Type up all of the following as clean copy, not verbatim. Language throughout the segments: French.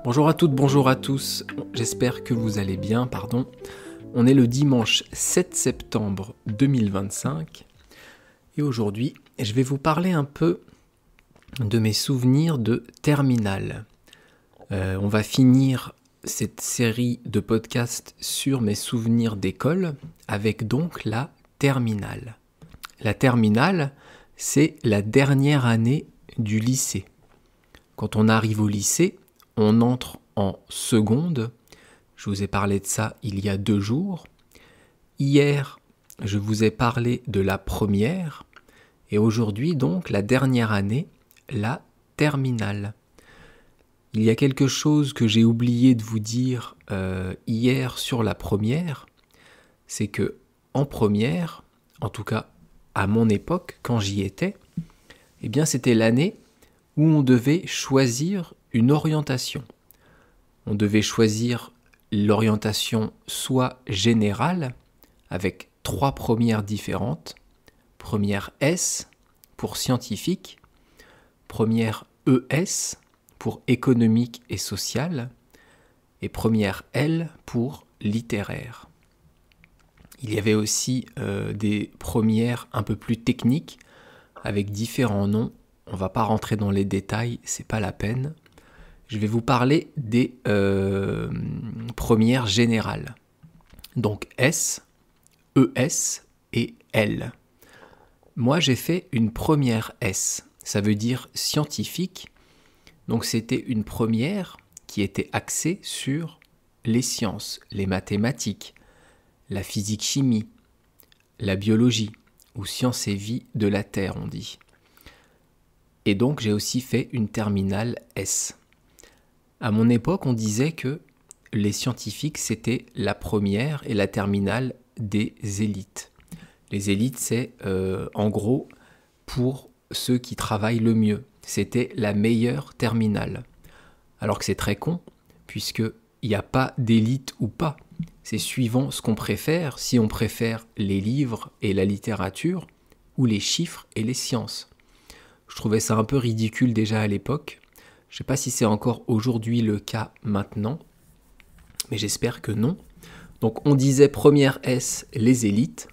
Bonjour à toutes, bonjour à tous, j'espère que vous allez bien, On est le dimanche 7 septembre 2025 et aujourd'hui je vais vous parler un peu de mes souvenirs de terminale. On va finir cette série de podcasts sur mes souvenirs d'école avec donc la terminale. La terminale, c'est la dernière année du lycée. Quand on arrive au lycée, on entre en seconde. Je vous ai parlé de ça il y a 2 jours. Hier, je vous ai parlé de la première. Et aujourd'hui, donc, la dernière année, la terminale. Il y a quelque chose que j'ai oublié de vous dire hier sur la première. C'est que en première, en tout cas à mon époque, quand j'y étais, eh bien c'était l'année où on devait choisir une orientation. On devait choisir l'orientation soit générale, avec 3 premières différentes. Première S pour scientifique, première ES pour économique et social, et première L pour littéraire. Il y avait aussi des premières un peu plus techniques, avec différents noms. On ne va pas rentrer dans les détails, c'est pas la peine. Je vais vous parler des premières générales. Donc S, ES et L. Moi, j'ai fait une première S. Ça veut dire scientifique. Donc c'était une première qui était axée sur les sciences, les mathématiques, la physique-chimie, la biologie, ou sciences et vie de la Terre, on dit. Et donc j'ai aussi fait une terminale S. À mon époque, on disait que les scientifiques, c'était la première et la terminale des élites. Les élites, c'est en gros pour ceux qui travaillent le mieux. C'était la meilleure terminale. Alors que c'est très con, puisqu'il n'y a pas d'élite ou pas. C'est suivant ce qu'on préfère, si on préfère les livres et la littérature, ou les chiffres et les sciences. Je trouvais ça un peu ridicule déjà à l'époque. Je ne sais pas si c'est encore aujourd'hui le cas maintenant, mais j'espère que non. Donc on disait première S, les élites.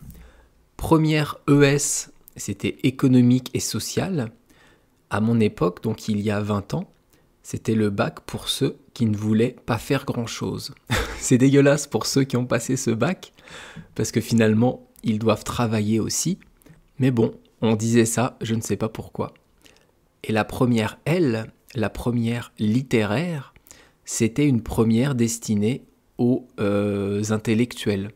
Première ES, c'était économique et social. À mon époque, donc il y a 20 ans, c'était le bac pour ceux qui ne voulaient pas faire grand-chose. C'est dégueulasse pour ceux qui ont passé ce bac, parce que finalement, ils doivent travailler aussi. Mais bon, on disait ça, je ne sais pas pourquoi. Et la première L, la première littéraire, c'était une première destinée aux intellectuels,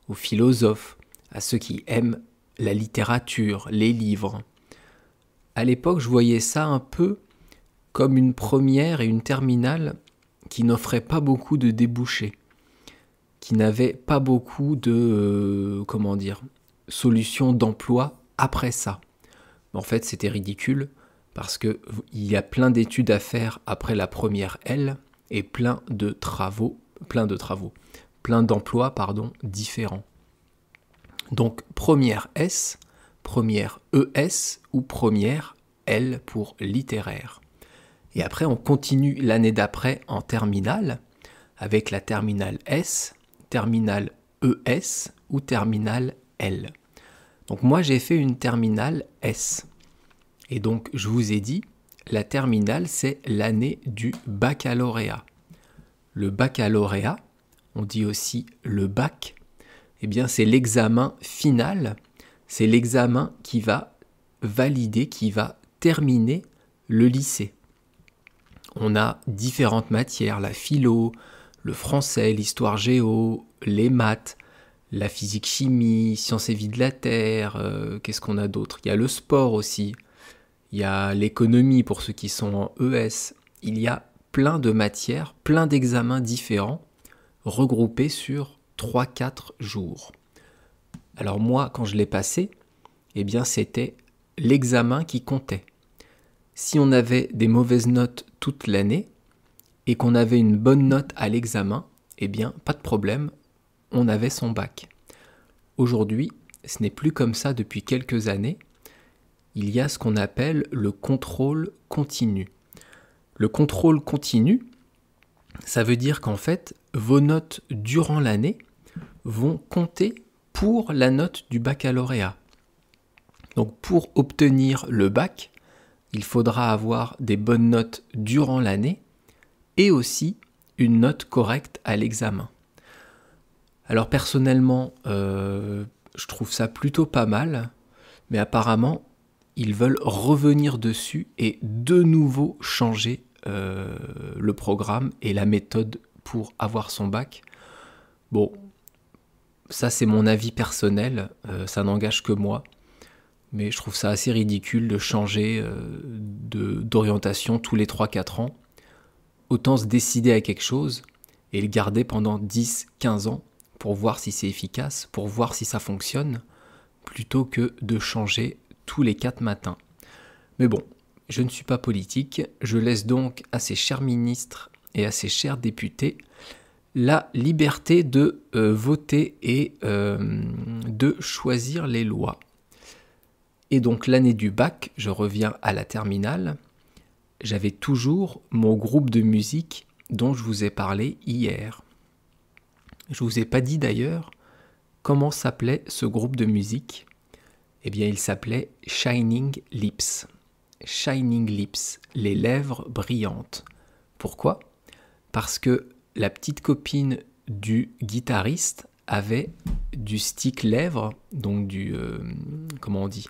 aux philosophes, à ceux qui aiment la littérature, les livres. À l'époque, je voyais ça un peu comme une première et une terminale qui n'offraient pas beaucoup de débouchés, qui n'avaient pas beaucoup de solutions d'emploi après ça. En fait, c'était ridicule parce qu'il y a plein d'études à faire après la première L et plein d'emplois différents. Donc première S, première ES ou première L pour littéraire. Et après, on continue l'année d'après en terminale, avec la terminale S, terminale ES ou terminale L. Donc moi, j'ai fait une terminale S. Et donc, je vous ai dit, la terminale, c'est l'année du baccalauréat. Le baccalauréat, on dit aussi le bac, eh bien, c'est l'examen final, c'est l'examen qui va valider, qui va terminer le lycée. On a différentes matières, la philo, le français, l'histoire géo, les maths, la physique-chimie, sciences et vie de la Terre, qu'est-ce qu'on a d'autre ? Il y a le sport aussi, il y a l'économie pour ceux qui sont en ES, il y a plein de matières, plein d'examens différents, regroupés sur 3-4 jours. Alors moi, quand je l'ai passé, eh bien c'était l'examen qui comptait. Si on avait des mauvaises notes toute l'année et qu'on avait une bonne note à l'examen, eh bien, pas de problème, on avait son bac. Aujourd'hui, ce n'est plus comme ça depuis quelques années. Il y a ce qu'on appelle le contrôle continu. Le contrôle continu, Ça veut dire qu'en fait, vos notes durant l'année vont compter pour la note du baccalauréat. Donc pour obtenir le bac, il faudra avoir des bonnes notes durant l'année et aussi une note correcte à l'examen. Alors personnellement, je trouve ça plutôt pas mal, mais apparemment, ils veulent revenir dessus et de nouveau changer le programme et la méthode pour avoir son bac. Bon, ça c'est mon avis personnel, ça n'engage que moi, mais je trouve ça assez ridicule de changer d'orientation tous les 3-4 ans. Autant se décider à quelque chose et le garder pendant 10-15 ans pour voir si c'est efficace, pour voir si ça fonctionne, plutôt que de changer tous les 4 matins. Mais bon, je ne suis pas politique, je laisse donc à ces chers ministres et à ces chers députés la liberté de voter et de choisir les lois. Et donc l'année du bac, je reviens à la terminale, j'avais toujours mon groupe de musique dont je vous ai parlé hier. Je ne vous ai pas dit d'ailleurs comment s'appelait ce groupe de musique. Eh bien, il s'appelait Shining Lips. Shining Lips, les lèvres brillantes. Pourquoi ? Parce que la petite copine du guitariste avait du stick lèvres, donc du... comment on dit ?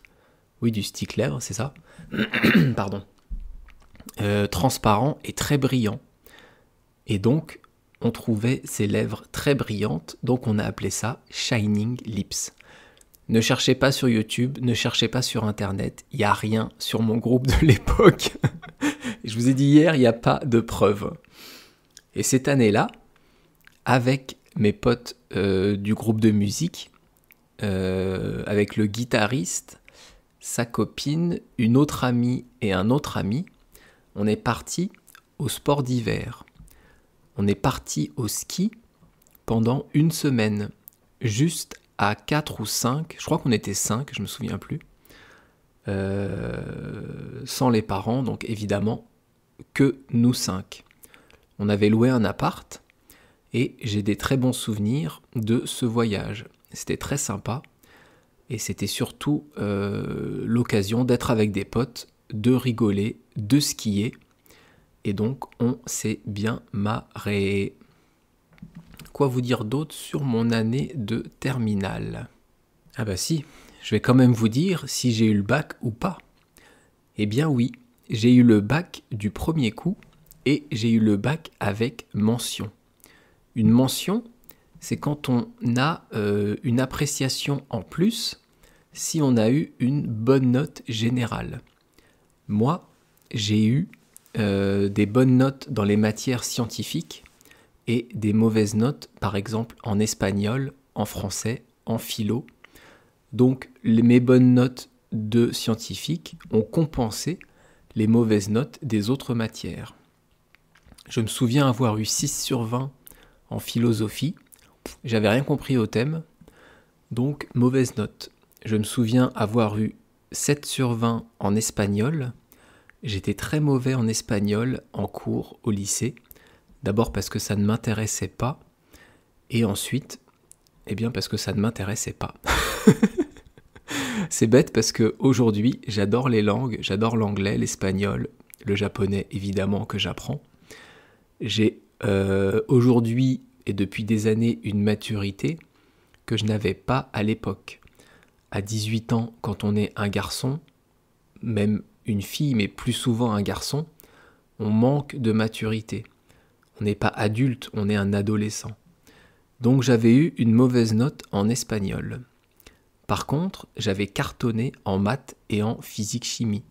Oui, du stick lèvres, c'est ça. Pardon. Transparent et très brillant. Et donc, on trouvait ses lèvres très brillantes, donc on a appelé ça Shining Lips. Ne cherchez pas sur YouTube, ne cherchez pas sur Internet, il n'y a rien sur mon groupe de l'époque. Je vous ai dit hier, il n'y a pas de preuves. Et cette année-là, avec mes potes du groupe de musique, avec le guitariste, sa copine, une autre amie et un autre ami, on est parti au sport d'hiver. On est parti au ski pendant une semaine, juste à 4 ou 5, je crois qu'on était 5, je me souviens plus, sans les parents, donc évidemment que nous 5. On avait loué un appart et j'ai des très bons souvenirs de ce voyage. C'était très sympa et c'était surtout l'occasion d'être avec des potes, de rigoler, de skier. Et donc, on s'est bien marré. Quoi vous dire d'autre sur mon année de terminale ? Ah bah si, je vais quand même vous dire si j'ai eu le bac ou pas. Eh bien oui, j'ai eu le bac du premier coup et j'ai eu le bac avec mention. Une mention, c'est quand on a une appréciation en plus si on a eu une bonne note générale. Moi, j'ai eu des bonnes notes dans les matières scientifiques et des mauvaises notes, par exemple en espagnol, en français, en philo. Donc mes bonnes notes de scientifiques ont compensé les mauvaises notes des autres matières. Je me souviens avoir eu 6 sur 20 en philosophie, j'avais rien compris au thème, donc mauvaise note. Je me souviens avoir eu 7 sur 20 en espagnol. J'étais très mauvais en espagnol en cours au lycée. D'abord parce que ça ne m'intéressait pas. Et ensuite, parce que ça ne m'intéressait pas. C'est bête parce qu'aujourd'hui, j'adore les langues. J'adore l'anglais, l'espagnol, le japonais évidemment que j'apprends. J'ai aujourd'hui et depuis des années une maturité que je n'avais pas à l'époque. À 18 ans, quand on est un garçon, même une fille, mais plus souvent un garçon, on manque de maturité. On n'est pas adulte, on est un adolescent. Donc j'avais eu une mauvaise note en espagnol. Par contre, j'avais cartonné en maths et en physique-chimie.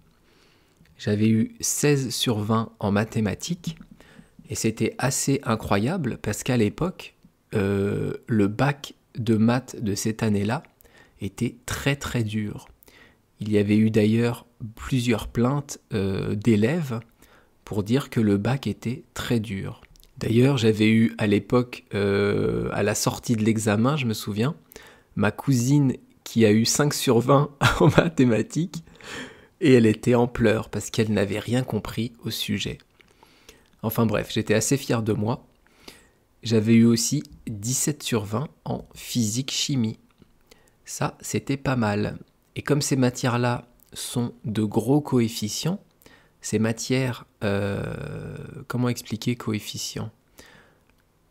J'avais eu 16 sur 20 en mathématiques, et c'était assez incroyable parce qu'à l'époque, le bac de maths de cette année-là était très très dur. Il y avait eu d'ailleurs plusieurs plaintes d'élèves pour dire que le bac était très dur. D'ailleurs, j'avais eu à l'époque, à la sortie de l'examen, je me souviens, ma cousine qui a eu 5 sur 20 en mathématiques, et elle était en pleurs parce qu'elle n'avait rien compris au sujet. Enfin bref, j'étais assez fier de moi, j'avais eu aussi 17 sur 20 en physique-chimie. Ça, c'était pas mal. Et comme ces matières-là sont de gros coefficients, ces matières, comment expliquer coefficients?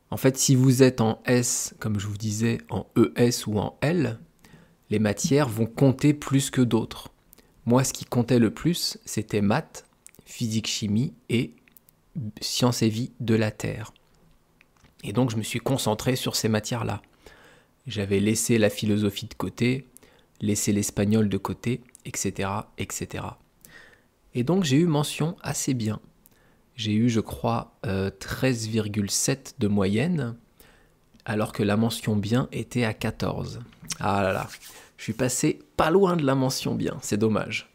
En fait, si vous êtes en S, comme je vous disais, en ES ou en L, les matières vont compter plus que d'autres. Moi, ce qui comptait le plus, c'était maths, physique-chimie et sciences et vie de la Terre. Et donc, je me suis concentré sur ces matières-là. J'avais laissé la philosophie de côté, laissé l'espagnol de côté, etc., etc. Et donc, j'ai eu mention assez bien. J'ai eu, je crois, 13,7 de moyenne, alors que la mention bien était à 14. Ah là là, je suis passé pas loin de la mention bien, c'est dommage.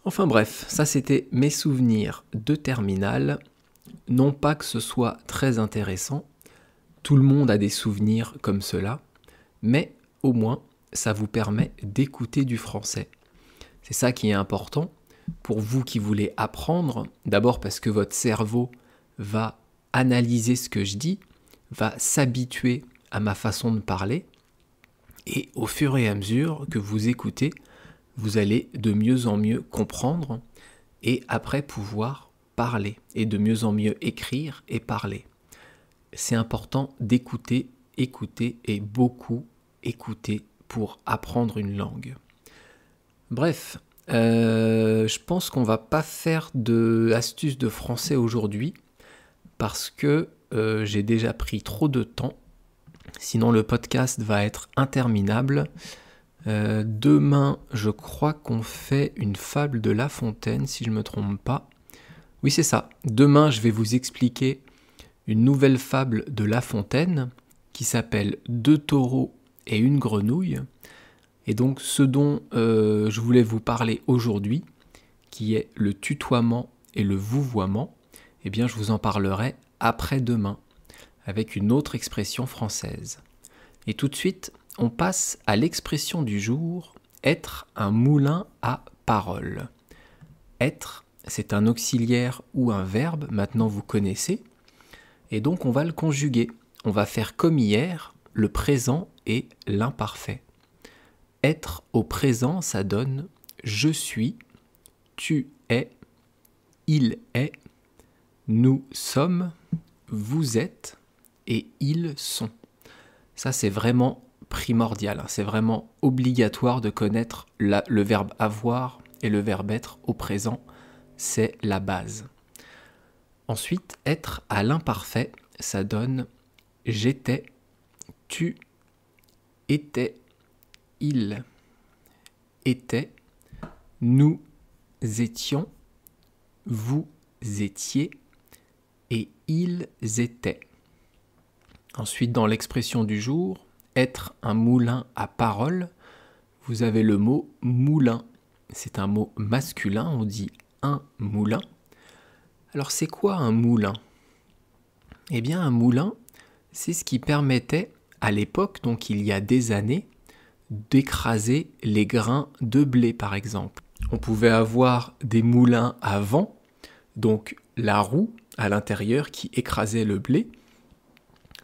Enfin bref, ça c'était mes souvenirs de terminale. Non pas que ce soit très intéressant, tout le monde a des souvenirs comme cela, mais au moins ça vous permet d'écouter du français. C'est ça qui est important pour vous qui voulez apprendre, d'abord parce que votre cerveau va analyser ce que je dis, va s'habituer à ma façon de parler, et au fur et à mesure que vous écoutez, vous allez de mieux en mieux comprendre et après pouvoir parler et de mieux en mieux écrire et parler. C'est important d'écouter, écouter et beaucoup écouter pour apprendre une langue. Bref, je pense qu'on va pas faire d'astuces de français aujourd'hui parce que j'ai déjà pris trop de temps. Sinon le podcast va être interminable. Demain, je crois qu'on fait une fable de La Fontaine, si je ne me trompe pas. Oui, c'est ça. Demain, je vais vous expliquer une nouvelle fable de La Fontaine qui s'appelle Deux taureaux et une grenouille. Et donc, ce dont je voulais vous parler aujourd'hui, qui est le tutoiement et le vouvoiement, eh bien, je vous en parlerai après-demain, avec une autre expression française. Et tout de suite, on passe à l'expression du jour, être un moulin à paroles. Être, c'est un auxiliaire ou un verbe, maintenant vous connaissez, et donc on va le conjuguer. On va faire comme hier, le présent et l'imparfait. Être au présent, ça donne je suis, tu es, il est, nous sommes, vous êtes et ils sont. Ça, c'est vraiment primordial, c'est vraiment obligatoire de connaître le verbe avoir et le verbe être au présent, c'est la base. Ensuite, être à l'imparfait, ça donne j'étais, tu étais, il était, nous étions, vous étiez et ils étaient. Ensuite, dans l'expression du jour, être un moulin à paroles, vous avez le mot moulin. C'est un mot masculin, on dit un moulin. Alors c'est quoi un moulin? Eh bien un moulin, c'est ce qui permettait à l'époque, donc il y a des années, d'écraser les grains de blé par exemple. On pouvait avoir des moulins à vent, donc la roue à l'intérieur qui écrasait le blé,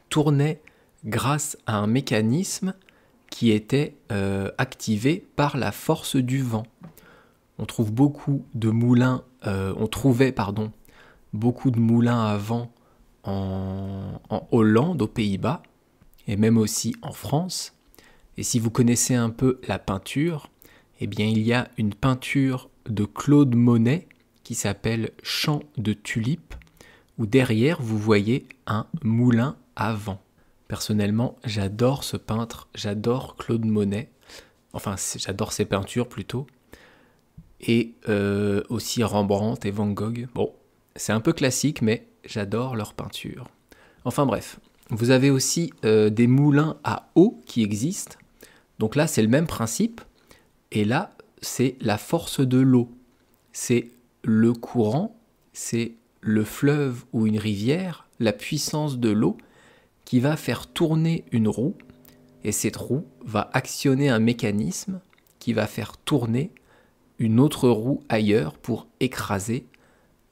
tournait grâce à un mécanisme qui était activé par la force du vent. On trouve beaucoup de moulins, beaucoup de moulins à vent en Hollande, aux Pays-Bas, et même aussi en France. Et si vous connaissez un peu la peinture, eh bien il y a une peinture de Claude Monet qui s'appelle Chant de tulipes, où derrière vous voyez un moulin à vent. Personnellement, j'adore ce peintre, j'adore Claude Monet, enfin j'adore ses peintures plutôt, et aussi Rembrandt et Van Gogh. Bon, c'est un peu classique, mais j'adore leurs peintures. Enfin bref, vous avez aussi des moulins à eau qui existent, donc là c'est le même principe, et là c'est la force de l'eau, c'est le courant, c'est le fleuve ou une rivière, la puissance de l'eau, qui va faire tourner une roue, et cette roue va actionner un mécanisme qui va faire tourner une autre roue ailleurs pour écraser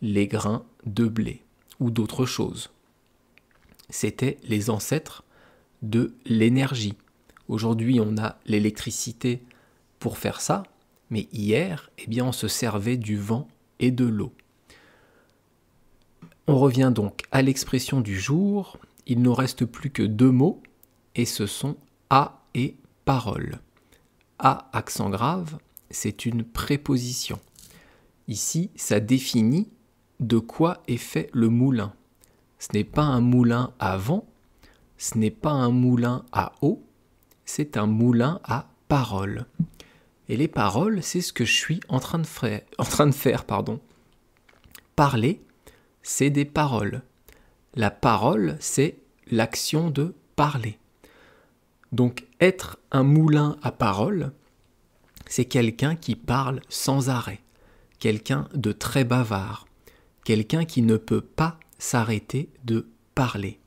les grains de blé ou d'autres choses. c'était les ancêtres de l'énergie. Aujourd'hui, on a l'électricité pour faire ça, mais hier, eh bien, on se servait du vent et de l'eau. On revient donc à l'expression du jour. Il ne reste plus que 2 mots, et ce sont à et parole. À, accent grave, c'est une préposition. Ici, ça définit de quoi est fait le moulin. Ce n'est pas un moulin à vent, ce n'est pas un moulin à eau, c'est un moulin à paroles. Et les paroles, c'est ce que je suis en train de faire. Parler, c'est des paroles. La parole, c'est l'action de parler. Donc, être un moulin à paroles, c'est quelqu'un qui parle sans arrêt, quelqu'un de très bavard, quelqu'un qui ne peut pas s'arrêter de parler.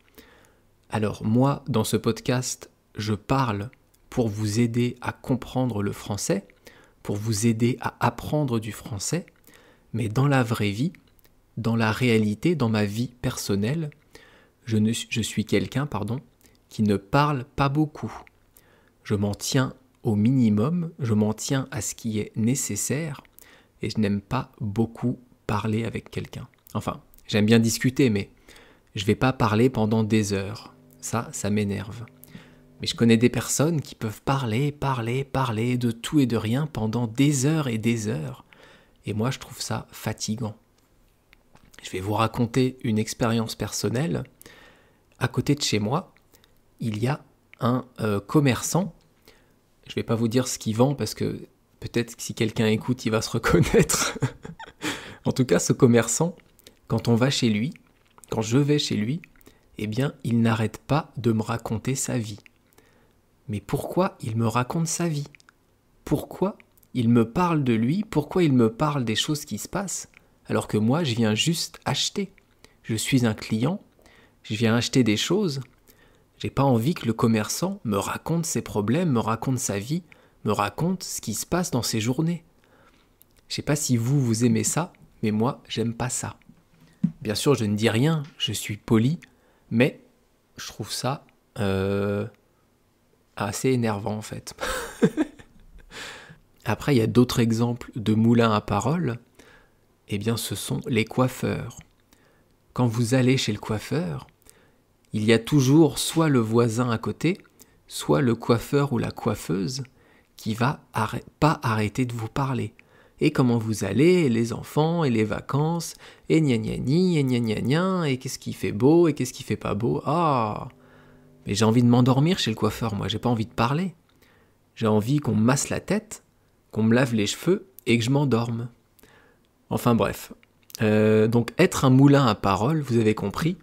Alors moi, dans ce podcast, je parle pour vous aider à comprendre le français, pour vous aider à apprendre du français, mais dans la vraie vie, dans la réalité, dans ma vie personnelle, je suis quelqu'un, qui ne parle pas beaucoup. Je m'en tiens au minimum, je m'en tiens à ce qui est nécessaire, et je n'aime pas beaucoup parler avec quelqu'un. Enfin, j'aime bien discuter, mais je ne vais pas parler pendant des heures. Ça m'énerve. Mais je connais des personnes qui peuvent parler de tout et de rien pendant des heures et des heures. Et moi, je trouve ça fatigant. Je vais vous raconter une expérience personnelle. À côté de chez moi, il y a un commerçant. Je ne vais pas vous dire ce qu'il vend parce que peut-être que si quelqu'un écoute, il va se reconnaître. En tout cas, ce commerçant, quand je vais chez lui, eh bien, il n'arrête pas de me raconter sa vie. Mais pourquoi il me raconte sa vie? Pourquoi il me parle de lui? Pourquoi il me parle des choses qui se passent? Alors que moi, je viens juste acheter. Je suis un client, je viens acheter des choses. J'ai pas envie que le commerçant me raconte ses problèmes, me raconte sa vie, me raconte ce qui se passe dans ses journées. Je sais pas si vous aimez ça, mais moi, j'aime pas ça. Bien sûr, je ne dis rien, je suis poli, mais je trouve ça assez énervant en fait. Après, il y a d'autres exemples de moulins à paroles. Eh bien, ce sont les coiffeurs. Quand vous allez chez le coiffeur, il y a toujours soit le voisin à côté, soit le coiffeur ou la coiffeuse qui va pas arrêter de vous parler. Et comment vous allez, et les enfants, et les vacances, et gna gna gni, et gna gna gna, et qu'est-ce qui fait beau, et qu'est-ce qui fait pas beau. Ah, mais j'ai envie de m'endormir chez le coiffeur, moi, j'ai pas envie de parler. J'ai envie qu'on me masse la tête, qu'on me lave les cheveux, et que je m'endorme. Enfin bref. Donc être un moulin à paroles, vous avez compris,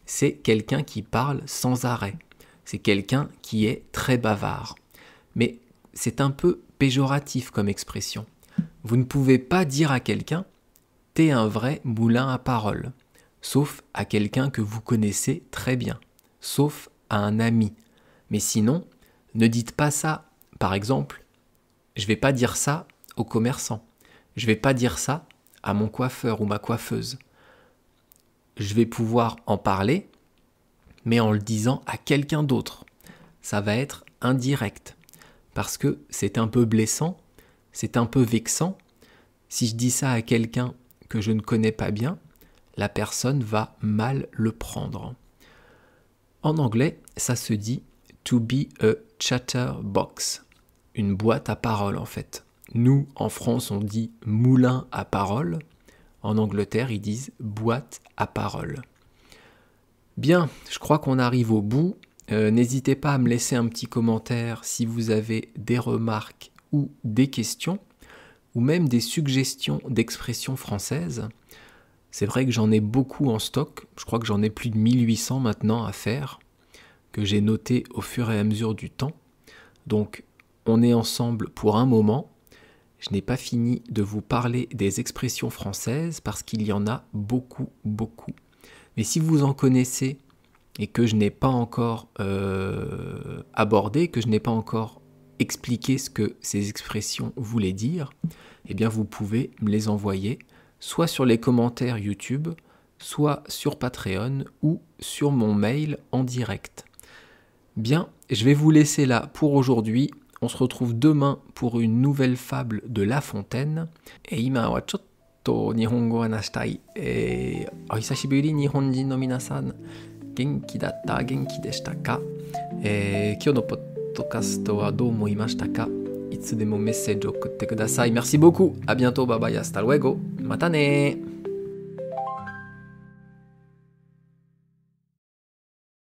c'est quelqu'un qui parle sans arrêt. C'est quelqu'un qui est très bavard. Mais c'est un peu péjoratif comme expression. Vous ne pouvez pas dire à quelqu'un « t'es un vrai moulin à paroles », sauf à quelqu'un que vous connaissez très bien, sauf à un ami. Mais sinon, ne dites pas ça. Par exemple, je ne vais pas dire ça au commerçant. Je ne vais pas dire ça à mon coiffeur ou ma coiffeuse. Je vais pouvoir en parler, mais en le disant à quelqu'un d'autre. Ça va être indirect, parce que c'est un peu blessant, c'est un peu vexant. Si je dis ça à quelqu'un que je ne connais pas bien, la personne va mal le prendre. En anglais, ça se dit « to be a chatterbox », une boîte à paroles en fait. Nous, en France, on dit « moulin à paroles ». En Angleterre, ils disent « boîte à paroles ». Bien, je crois qu'on arrive au bout. N'hésitez pas à me laisser un petit commentaire si vous avez des remarques ou des questions, ou même des suggestions d'expressions françaises. C'est vrai que j'en ai beaucoup en stock, je crois que j'en ai plus de 1800 maintenant à faire, que j'ai noté au fur et à mesure du temps. Donc, on est ensemble pour un moment. Je n'ai pas fini de vous parler des expressions françaises parce qu'il y en a beaucoup. Mais si vous en connaissez et que je n'ai pas encore abordé, que je n'ai pas encore expliqué ce que ces expressions voulaient dire, eh bien vous pouvez me les envoyer soit sur les commentaires YouTube, soit sur Patreon ou sur mon mail en direct. Bien, je vais vous laisser là pour aujourd'hui. On se retrouve demain pour une nouvelle fable de La Fontaine. Et ima wa chotto nihongo wa nashitai. O hisashiburi nihonjin no minasan. Genki datta, genki deshita ka? Kyou no podcast wa dou omoimashita ka? Itsu demo message okutte kudasai. Merci beaucoup. À bientôt. Bye bye. Hasta luego. Mata ne.